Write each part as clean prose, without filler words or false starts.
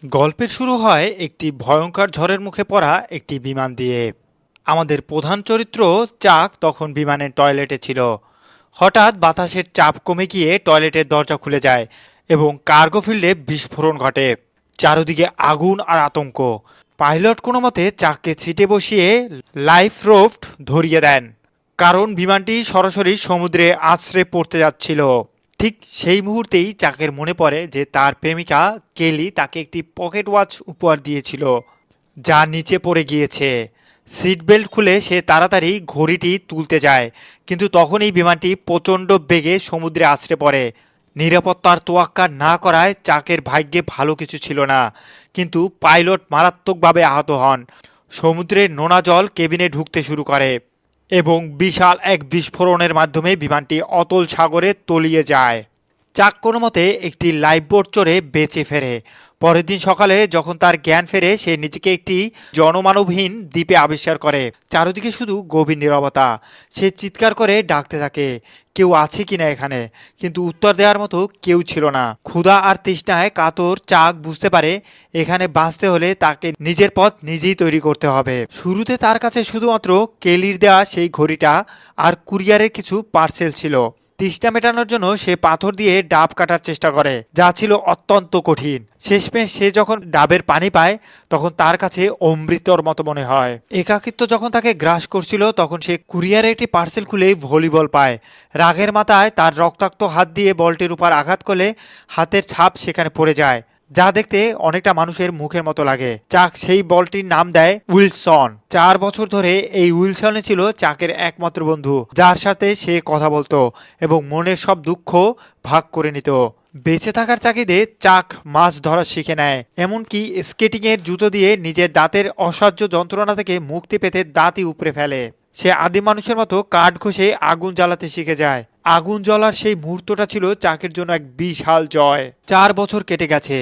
গল্পের শুরু হয় একটি ভয়ঙ্কর ঝড়ের মুখে পড়া একটি বিমান দিয়ে। আমাদের প্রধান চরিত্র চাক তখন বিমানের টয়লেটে ছিল। হঠাৎ বাতাসের চাপ কমে গিয়ে টয়লেটের দরজা খুলে যায় এবং কার্গো ফিল্ডে বিস্ফোরণ ঘটে। চারদিকে আগুন আর আতঙ্ক। পাইলট কোনো মতে চাককে ছিটে বসিয়ে লাইফ রোফট ধরিয়ে দেন, কারণ বিমানটি সরাসরি সমুদ্রে আছড়ে পড়তে যাচ্ছিল। ঠিক সেই মুহূর্তেই চাকের মনে পড়ে যে তার প্রেমিকা কেলি তাকে একটি পকেট ওয়াচ উপহার দিয়েছিল, যা নিচে পড়ে গিয়েছে। সিট বেল্ট খুলে সে তাড়াতাড়ি ঘড়িটি তুলতে যায়, কিন্তু তখনই বিমানটি প্রচণ্ড বেগে সমুদ্রে আছড়ে পড়ে। নিরাপত্তার তোয়াক্কা না করায় চাকের ভাগ্যে ভালো কিছু ছিল না, কিন্তু পাইলট মারাত্মকভাবে আহত হন। সমুদ্রের নোনা জল কেবিনে ঢুকতে শুরু করে এবং বিশাল এক বিস্ফোরণের মাধ্যমে বিমানটি অতল সাগরে তলিয়ে যায়। চাক কোনো মতে একটি লাইফবোট চড়ে বেঁচে ফেরে। পরের দিন সকালে যখন তার জ্ঞান ফেরে, সে নিজেকে একটি জনমানবহীন দ্বীপে আবিষ্কার করে। চারদিকে শুধু গভীর নীরবতা। সে চিৎকার করে ডাকতে থাকে, কেউ আছে কিনা এখানে, কিন্তু উত্তর দেওয়ার মতো কেউ ছিল না। ক্ষুধা আর তৃষ্ণায় কাতর চাক বুঝতে পারে এখানে বাঁচতে হলে তাকে নিজের পথ নিজেই তৈরি করতে হবে। শুরুতে তার কাছে শুধুমাত্র কেলির দেওয়া সেই ঘড়িটা আর কুরিয়ারের কিছু পার্সেল ছিল। তৃষ্ণা মেটানোর জন্য সে পাথর দিয়ে ডাব কাটার চেষ্টা করে, যা ছিল অত্যন্ত কঠিন। শেষমেশ সে যখন ডাবের পানি পায়, তখন তার কাছে অমৃতর মতো মনে হয়। একাকিত্ব যখন তাকে গ্রাস করছিল, তখন সে কুরিয়ারে একটি পার্সেল খুলে ভলিবল পায়। রাগের মাথায় তার রক্তাক্ত হাত দিয়ে বলটির উপর আঘাত করলে হাতের ছাপ সেখানে পড়ে যায়, যা দেখতে অনেকটা মানুষের মুখের মতো লাগে। চাক সেই বলটির নাম দেয় উইলসন। 4 বছর ধরে এই উইলসনে ছিল চাকের একমাত্র বন্ধু, যার সাথে সে কথা বলতো এবং মনের সব দুঃখ ভাগ করে নিত। বেঁচে থাকার চাকিদে চাক মাছ ধরা শিখে নেয়, এমনকি স্কেটিংয়ের জুতো দিয়ে নিজের দাঁতের অসহ্য যন্ত্রণা থেকে মুক্তি পেতে দাঁতই উপড়ে ফেলে। সে আদিম মানুষের মতো কাঠ ঘষে আগুন জ্বালাতে শিখে যায়। আগুন জ্বলার সেই মুহূর্তটা ছিল চাকের জন্য এক বিশাল জয়। 4 বছর কেটে গেছে।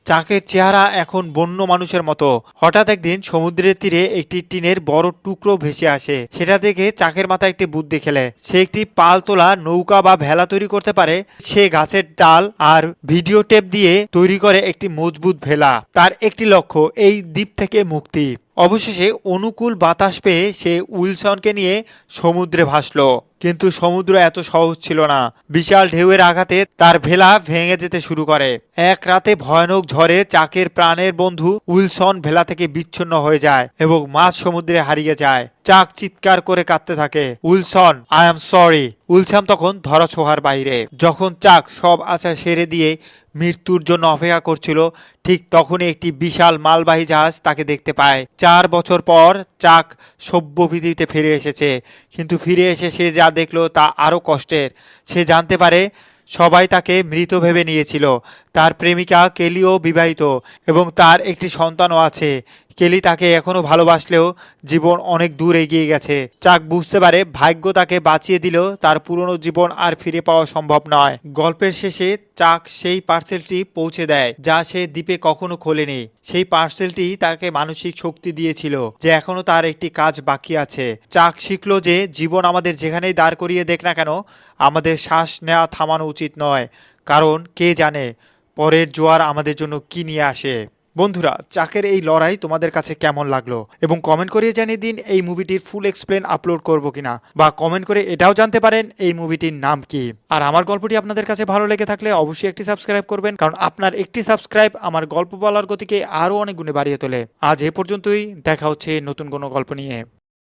চাকের চেহারা এখন বন্য মানুষের মতো। হঠাৎ একদিন সমুদ্রের তীরে একটি টিনের বড় টুকরো ভেসে আসে। সেটা দেখে চাকের মাথায় একটি বুদ্ধি খেলে। সে একটি পাল তোলা নৌকা বা ভেলা তৈরি করতে পারে। সে গাছের ডাল আর ভিডিও টেপ দিয়ে তৈরি করে একটি মজবুত ভেলা। তার একটি লক্ষ্য এই দ্বীপ থেকে মুক্তি। অবশেষে অনুকূল বাতাস পেয়ে সে উইলসনকে নিয়ে সমুদ্রে ভাসলো, কিন্তু সমুদ্র এত সহজ ছিল না। বিশাল ঢেউয়ের আঘাতে তার ভেলা ভেঙে যেতে শুরু করে। এক রাতে ভয়ানক ঝড়ে চাকের প্রাণের বন্ধু উইলসন ভেলা থেকে বিচ্ছিন্ন হয়ে যায় এবং মাঝ সমুদ্রে হারিয়ে যায়। চাক চিৎকার করে কাঁদতে থাকে, Wilson, I am sorry. Wilson তখন ধরাছোঁয়ার বাইরে। যখন চাক সব আশা সেরে দিয়ে মৃত্যুর জন্য অপেক্ষা করছিল, ঠিক তখনই একটি বিশাল মালবাহী জাহাজ তাকে দেখতে পায়। 4 বছর পর চাক সভ্য পৃথিবীতে ফিরে এসেছে, কিন্তু ফিরে এসে সে যা দেখলো তা আরও কষ্টের। সে জানতে পারে সবাই তাকে মৃত ভেবে নিয়েছিল। তার প্রেমিকা কেলিও বিবাহিত এবং তার একটি সন্তানও আছে। কেলি তাকে এখনো ভালোবাসলেও জীবন অনেক দূর এগিয়ে গেছে। চাক বুঝতে পারে ভাগ্য তাকে বাঁচিয়ে দিলেও তার পুরনো জীবন আর ফিরে পাওয়া সম্ভব নয়। গল্পের শেষে চাক সেই পার্সেলটি পৌঁছে দেয় যা সে দ্বীপে কখনো খোলেনি। সেই পার্সেলটি তাকে মানসিক শক্তি দিয়েছিল যে এখনো তার একটি কাজ বাকি আছে। চাক শিখলো যে জীবন আমাদের যেখানেই দাঁড় করিয়ে দেখ না কেন, আমাদের শ্বাস নেওয়া থামানো উচিত নয়, কারণ কে জানে পরের জোয়ার আমাদের জন্য কি নিয়ে আসে। বন্ধুরা, চাকের এই লড়াই তোমাদের কাছে কেমন লাগলো এবং কমেন্ট করে জানিয়ে দিন এই মুভিটির ফুল এক্সপ্লেন আপলোড করব কিনা, বা কমেন্ট করে এটাও জানতে পারেন এই মুভিটির নাম কি। আর আমার গল্পটি আপনাদের কাছে ভালো লেগে থাকলে অবশ্যই একটি সাবস্ক্রাইব করবেন, কারণ আপনার একটি সাবস্ক্রাইব আমার গল্প বলার গতিকে আরও অনেক গুণে বাড়িয়ে তোলে। আজ এ পর্যন্তই, দেখা হচ্ছে নতুন কোনো গল্প নিয়ে।